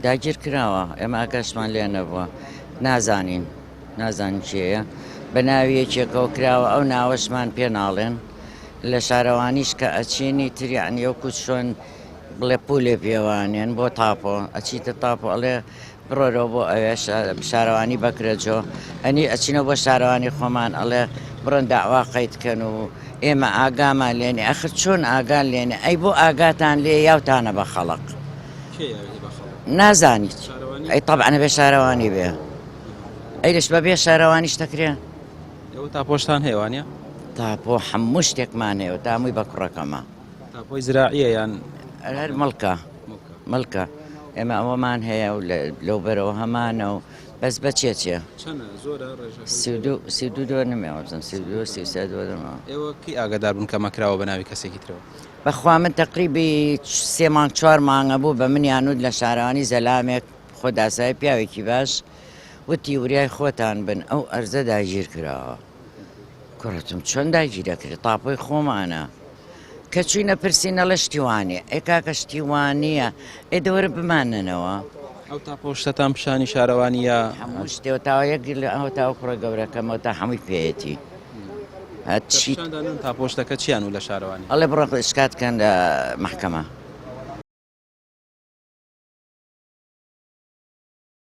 داگیر کراوە ئێمە ئاگاشمان لێ نەبووە نازانین چێە بە ناویەکێکەوە کراوە ئەو ناوەشمان پێ ناڵێن لە شارەوانیش کە ئەچینی تریانی وەکو چۆن بڵێ پولێ پێوانێن بۆ تاپۆ ئەچیتە تاپۆ ئەڵێ بڕۆرەوە بۆ ئەوێ شارەوانی بەکرێجۆ ئەنی ئەچینەوە بۆ شارەوانی خۆمان ئەڵێ بڕۆن داوا قەیتکەن و ئێمە ئاگامان لێنێ ئەخر چۆن ئاگان لێنێ ئەی بۆ ئاگاتان لێ یاوتانە بە خەڵق نازانیت ئەی طبعا بێ شارەوانی بێ ئەیش بەبێ شارەوانیش دەکرێ ئەوە تاپۆشتان هێوانە تاپۆ هەموو شتێکمان هەیە و تامووی بە کوڕەکەمە تاپۆی زراعیە یان هەر مڵکە ئێمە ئەوەمان هەیە و لەو بەرەوە هەمانە و بەس بەچێتێ سی دو نمێوە بزم سی ئێوە کی ئاگادار بوون کە مەکراوە بە ناوی کەسێکی ترەوە بەخوا من تقریبی 3 مانگ 4 مانگە بوو بە منیانود لە شارەوانی زەلامێک خۆداسایی پیاوێکی باش وتی وریای خۆتان بن ئەو ئەرزە داگیر کراوە کوڕەتم چۆن داگیر دەکرێت تاپۆی خۆمانە کە چوینە پرسیینە لە شتیوانێ ئەی کاکە شتیوانیە ئێ دەوەرە بماننەوە ئەو تاپۆشتتان پیشانی شارەوانیە هەموو شتێوە تاوە یەک لە ئەو تاوە کوڕە گەورەکەمەوە تا هەمووی پێەتی تاپۆشتەکە چیان و لە شارەوانی ئەڵێ بڕۆ شکاتکەن لە محکەمە